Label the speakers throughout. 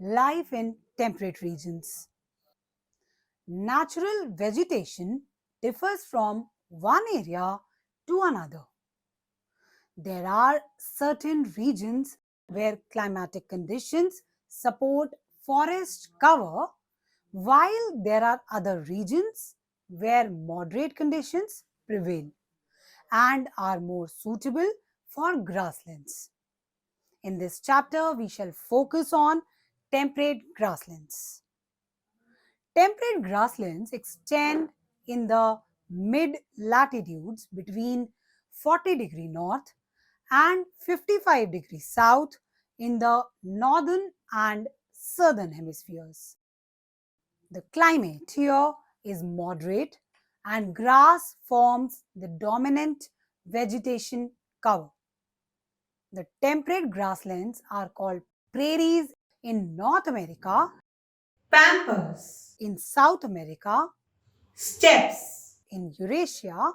Speaker 1: Life in temperate regions. Natural vegetation differs from one area to another. There are certain regions where climatic conditions support forest cover, while there are other regions where moderate conditions prevail and are more suitable for grasslands. In this chapter, we shall focus on temperate grasslands. Temperate grasslands extend in the mid latitudes between 40 degree north and 55 degrees south in the northern and southern hemispheres. The climate here is moderate and grass forms the dominant vegetation cover. The temperate grasslands are called prairies in North America, pampas in South America, steppes in Eurasia,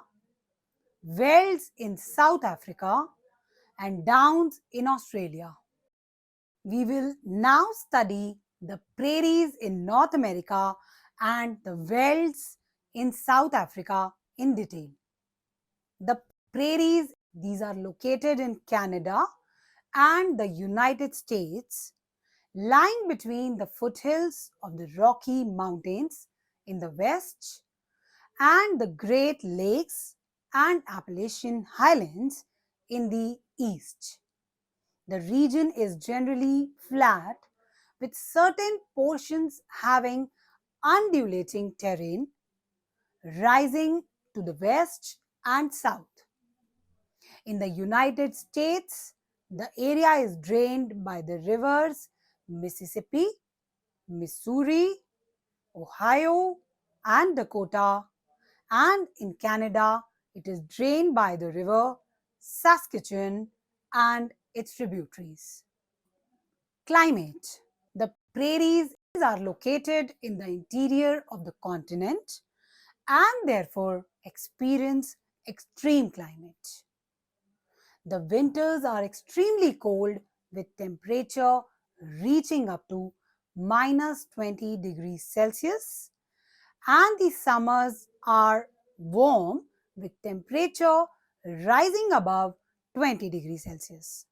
Speaker 1: velds in South Africa, and downs in Australia. We will now study the prairies in North America and the velds in South Africa in detail. The prairies, these are located in Canada and the United States, lying between the foothills of the Rocky Mountains in the west and the Great Lakes and Appalachian Highlands in the east. The region is generally flat, with certain portions having undulating terrain rising to the west and south. In the United States, the area is drained by the rivers Mississippi, Missouri, Ohio, and Dakota, and in Canada, it is drained by the river Saskatchewan and its tributaries. Climate. The prairies are located in the interior of the continent and therefore experience extreme climate. The winters are extremely cold with temperature reaching up to minus 20 degrees Celsius, and the summers are warm with temperature rising above 20 degrees Celsius.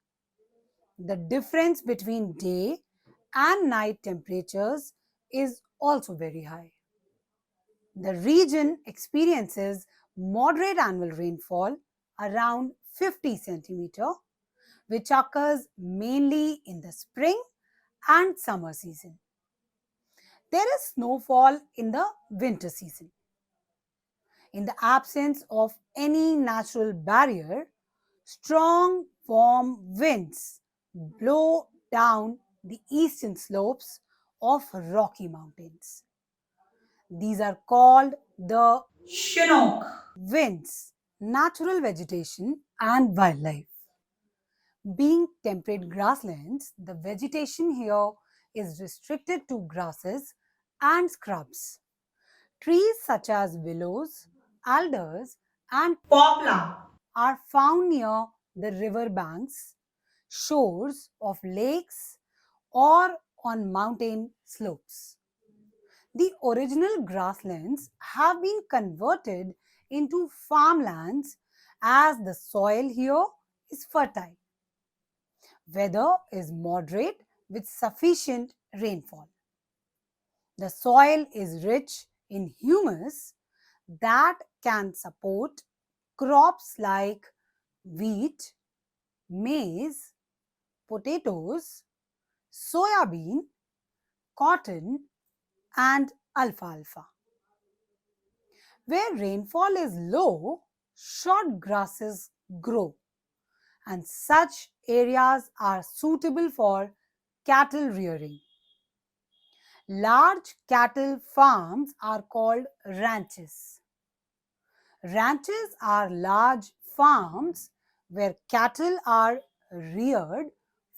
Speaker 1: The difference between day and night temperatures is also very high. The region experiences moderate annual rainfall around 50 centimeter, which occurs mainly in the spring and summer season. There is snowfall in the winter season. In the absence of any natural barrier, strong warm winds blow down the eastern slopes of Rocky Mountains. These are called the Chinook winds. Natural vegetation and wildlife. Being temperate grasslands, the vegetation here is restricted to grasses and scrubs. Trees such as willows, alders, and poplar are found near the river banks, shores of lakes, or on mountain slopes. The original grasslands have been converted into farmlands as the soil here is fertile. Weather is moderate with sufficient rainfall. The soil is rich in humus that can support crops like wheat, maize, potatoes, soya bean, cotton, and alfalfa. Where rainfall is low, short grasses grow, and such areas are suitable for cattle rearing. Large cattle farms are called ranches. Ranches are large farms where cattle are reared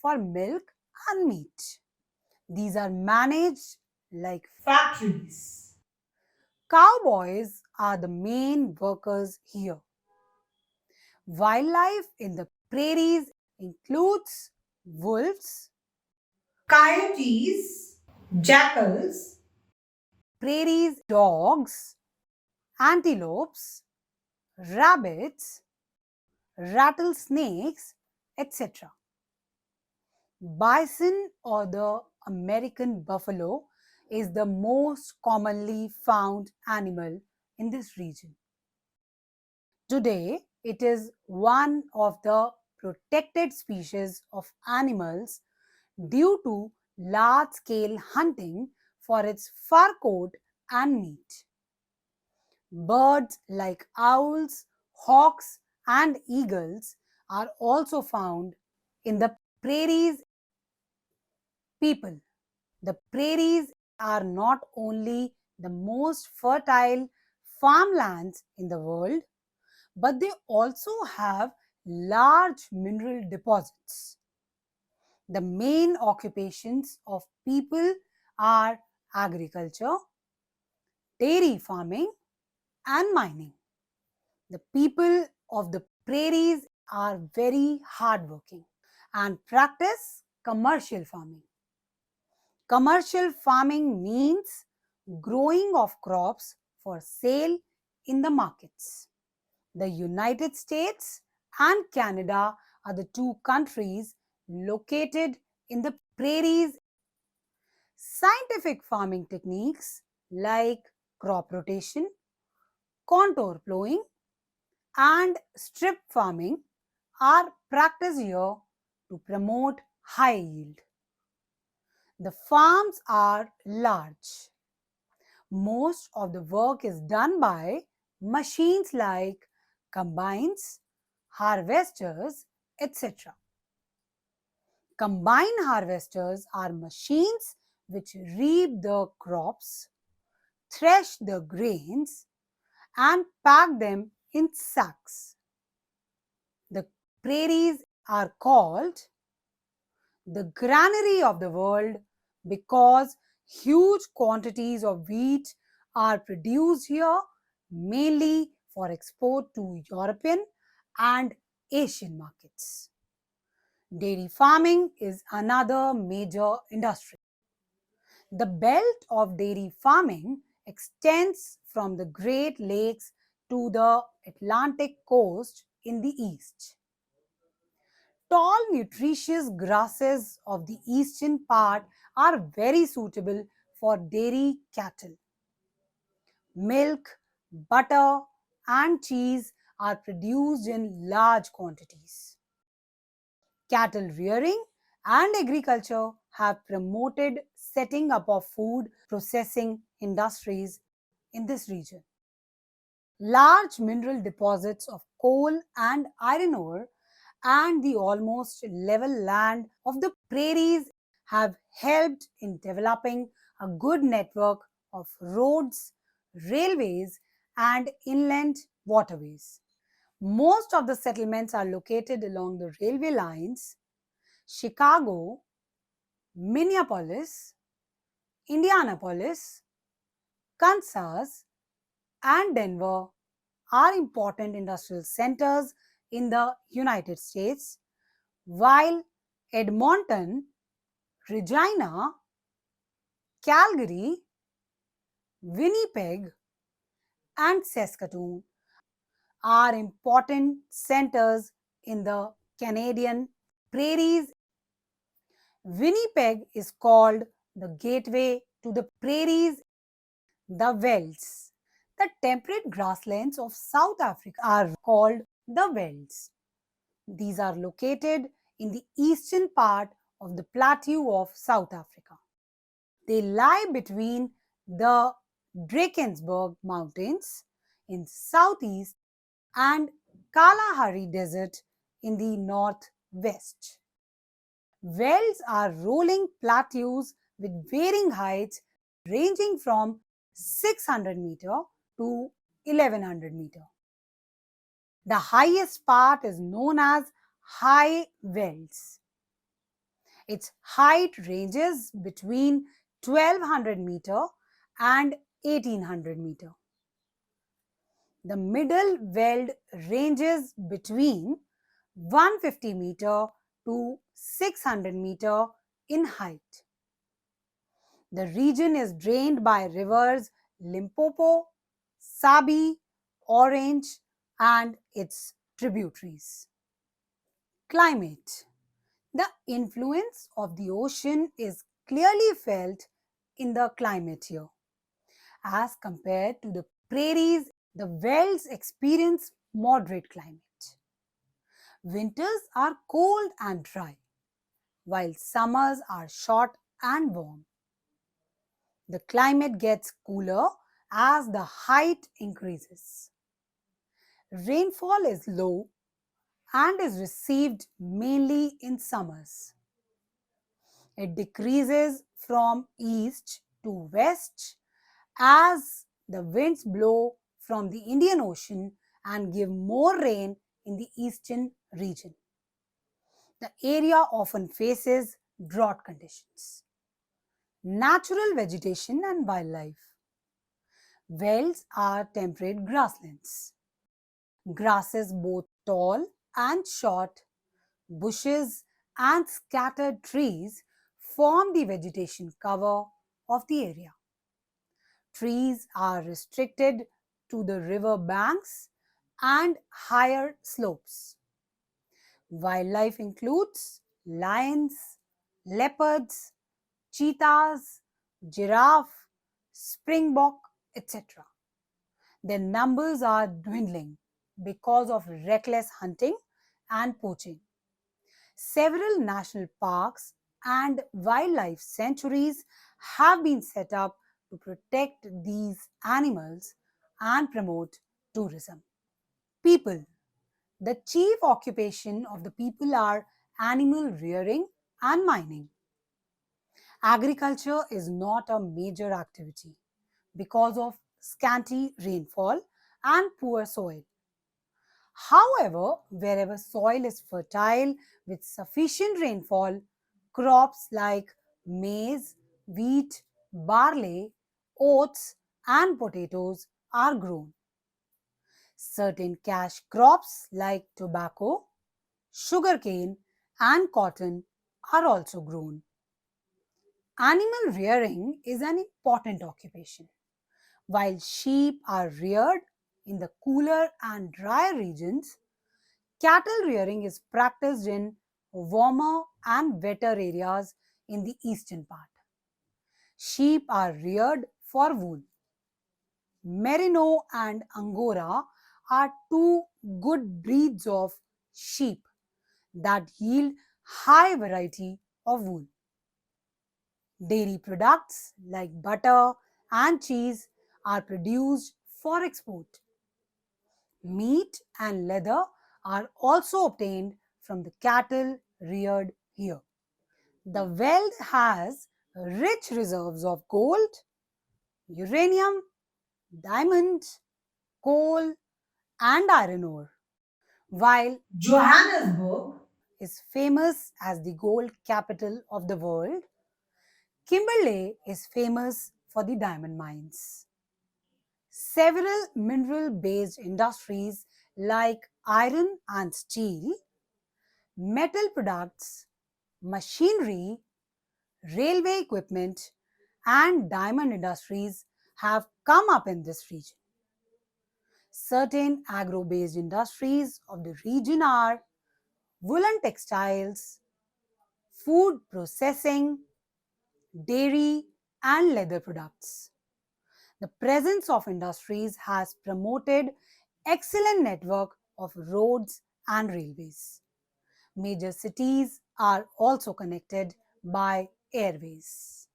Speaker 1: for milk and meat. These are managed like factories. Cowboys are the main workers here. Wildlife in the prairies includes wolves, coyotes, jackals, prairie dogs, antelopes, rabbits, rattlesnakes, etc. Bison or the American buffalo is the most commonly found animal in this region. Today, it is one of the protected species of animals due to large scale hunting for its fur coat and meat. Birds like owls, hawks, and eagles are also found in the prairies. People. The prairies are not only the most fertile farmlands in the world, but they also have large mineral deposits. The main occupations of people are agriculture, dairy farming, and mining. The people of the prairies are very hardworking and practice commercial farming. Commercial farming means growing of crops for sale in the markets. The United States and Canada are the two countries located in the prairies. Scientific farming techniques like crop rotation, contour plowing, and strip farming are practiced here to promote high yield. The farms are large. Most of the work is done by machines like combines, harvesters, etc. Combine harvesters are machines which reap the crops, thresh the grains, and pack them in sacks. The prairies are called the granary of the world because huge quantities of wheat are produced here, mainly for export to European and Asian markets. Dairy farming is another major industry. The belt of dairy farming extends from the Great Lakes to the Atlantic coast in the east. Tall, nutritious grasses of the eastern part are very suitable for dairy cattle. Milk, butter, and cheese are produced in large quantities. Cattle rearing and agriculture have promoted setting up of food processing industries in this region. Large mineral deposits of coal and iron ore and the almost level land of the prairies have helped in developing a good network of roads, railways, and inland waterways. Most of the settlements are located along the railway lines. Chicago, Minneapolis, Indianapolis, Kansas, and Denver are important industrial centers in the United States, while Edmonton, Regina, Calgary, Winnipeg, and Saskatoon are important centers in the Canadian prairies. Winnipeg is called the gateway to the prairies. The velds. The temperate grasslands of South Africa are called the velds. These are located in the eastern part of the plateau of South Africa. They lie between the Drakensberg Mountains in southeast and Kalahari Desert in the northwest. Velds are rolling plateaus with varying heights ranging from 600 meter to 1100 meter. The highest part is known as High Wells. Its height ranges between 1200 meter and 1800 meter. The middle weld ranges between 150 meter to 600 meter in height. The region is drained by rivers Limpopo, Sabi, Orange, and its tributaries. Climate. The influence of the ocean is clearly felt in the climate here. As compared to the prairies, the velds experience moderate climate. Winters are cold and dry, while summers are short and warm. The climate gets cooler as the height increases. Rainfall is low and is received mainly in summers. It decreases from east to west as the winds blow from the Indian Ocean and give more rain in the eastern region. The area often faces drought conditions. Natural vegetation and wildlife. Velds are temperate grasslands. Grasses both tall and short, bushes and scattered trees form the vegetation cover of the area. Trees are restricted to the river banks and higher slopes. Wildlife includes lions, leopards, cheetahs, giraffe, springbok, etc. Their numbers are dwindling because of reckless hunting and poaching. Several national parks and wildlife sanctuaries have been set up to protect these animals and promote tourism. People. The chief occupation of the people are animal rearing and mining. Agriculture is not a major activity because of scanty rainfall and poor soil. However, wherever soil is fertile with sufficient rainfall, crops like maize, wheat, barley, oats, and potatoes are grown. Certain cash crops like tobacco, sugarcane, and cotton are also grown. Animal rearing is an important occupation. While sheep are reared in the cooler and drier regions, cattle rearing is practiced in warmer and wetter areas in the eastern part. Sheep are reared for wool. Merino and Angora are two good breeds of sheep that yield high variety of wool. Dairy products like butter and cheese are produced for export. Meat and leather are also obtained from the cattle reared here. The Veld has rich reserves of gold, uranium, diamond, coal, and iron ore. While Johannesburg is famous as the gold capital of the world, Kimberley is famous for the diamond mines. Several mineral based industries like iron and steel, metal products, machinery, railway equipment, and diamond industries have come up in this region. Certain agro based industries of the region are woolen textiles, food processing, dairy, and leather products. The presence of industries has promoted excellent network of roads and railways. Major cities are also connected by airways.